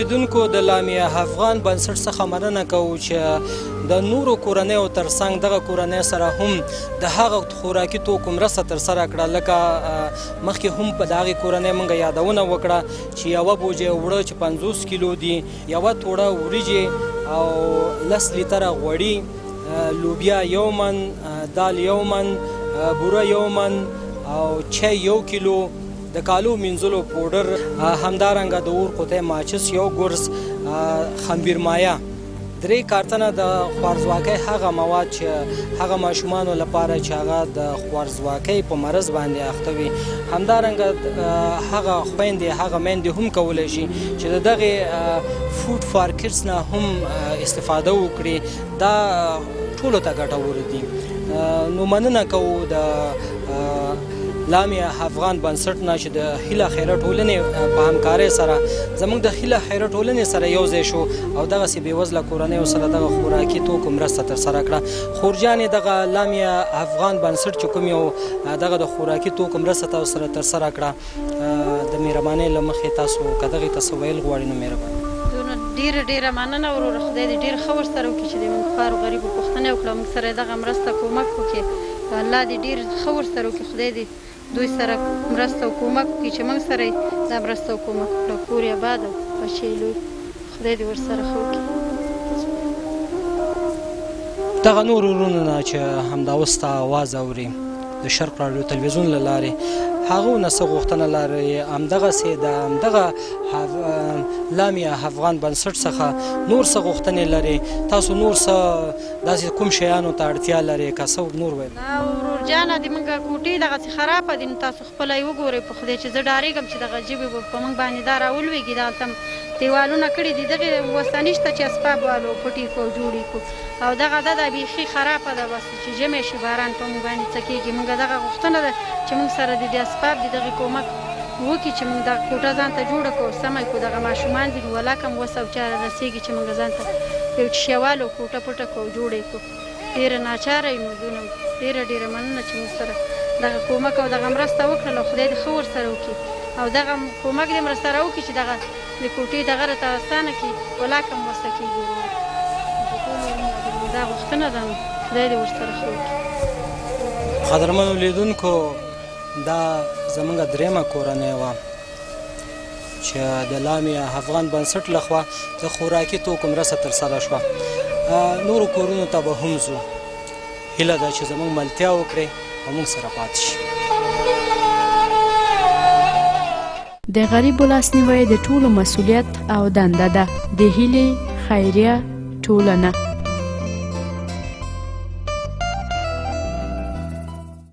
لیدونکو د لامیه افغان بنسټ څخه مننه کوو چې د نورو کورنیو ترڅنګ دغه کورنۍ سره هم د هغه خوراکي توکو مرسته ترسره کړه لکه مخکې هم په دغه کورنۍ موږ یادونه وکړه چې یوه بوجه اوړه چې 50 کیلو دي، یوه توړه وریجې او 10 لیتره غوړي، لوبیا یو من، دال یو من، بوره یو من او چای یو کیلو، د کالو منځلو پوډر، همدارنګه د اور قطۍ ماچس یو ګرز، خمبیر مایه، 3 کارتنه د خوارزواکۍ هغه مواد چې هغه ماشومانو لپاره چې هغه د خوارزواکۍ په مرض باندې اخته وي، همدارنګه هغه خویندې هغه میندې هم کولی شي چې د دغې فوډ فار کډس نه هم استفاده وکړي. دا ټولو ته ګټور دي. نو مننه کوو د لامیه افغان بنسټ نه چې د هیله خیره ټولنې په همکارۍ سره زموږ د هیله خیره ټولنې سره یو ځای شو او دغسې بېوزله کورنیو سره دغه خوراکي توکو مرسته ترسره کړه. خورجانې دغه لامیه افغان بنسټ چې کوم یو دغه د خوراکي توکو مرسته سره ترسره کړه، د مهربانۍ له مخې تاسو که دغې ته څه ویل غواړئ نو مهرباني. ډیره مننه وروره، خدای دې ډېر ښه ورسره وکړي چې د موږ خوارو غریبو پوښتنه وکړه، موږ سره دغه مرسته کومک وکړي. الله دې ډېر ښه ورسره وکړي، خدای دې دوی سره مرسته او کومک وکړي چې موږ سره یې دا مرسته او کومک وکړه. کور یې آباد او بچی یې لوی، خدای دې ورسره ښه وکړي. دغه نور ورونو نه چې همدا اوس ستا اواز اوري، د شرق راډیو تلویزیون له لارې هغو نه څه غوښتنه لرئ همدغسې د همدغه لامیه افغان بنسټ څخه نور څه غوښتنې لرئ تاسو نور څه داسې کوم شیانو ته اړتیا لرئ که څه نور ویل ورور جانه د موږ کوټې دغسې خرابه دي نو تاسو خپله یې وګورئ په خدای چې زه ډارېږم چې دغه ژبې به په موږ باندې دا راولوېږي دلته دیوالونه کړي دي دغې وسه نشته چې اسباب والو پټي کړو جوړې کړو او دغه ده بیخي خرابه ده بس چې ژمی شي باران په موږ باندې څه کېږي موږ دغه غوښتنه ده چې موږ سره د دې اسباب د دغې کومک وکړي چې موږ دغه کوټه ځان ته جوړه کړو سمه کړو دغه ماشومان دي نو ولاکه هم وسه او چاره رسېږي چې موږ ځان ته یو شیوالو کوټه پټه کړو جوړه یې کړو ډېره ناچاره یو نو دونه ډېره مننه چې موږ سره دغه کومک او دغه مرسته وکړله او خدای دې ښه ورسره وکړي او دغه کومک دې مرسته راوکړي چې دغه د کوټې دغه راته اسانه کړي ولاکه هم وسه کېږي دا غوښتنه ده نو خدای دې ورسره ښه وکړي قدرمنو لیدونکو دا زموږ درېیمه کورنۍ وه چې د لامیه افغان بنسټ لخوا د خوراکي توکو مرسته ترسره شوه نورو کورونو ته به هم ځو هیله ده چې زموږ ملتیا وکړئ او موږ سره پاتې شي د غریبو لاسنیوی د ټولو مسؤلیت او دنده ده د هیلې خیریه ټولنه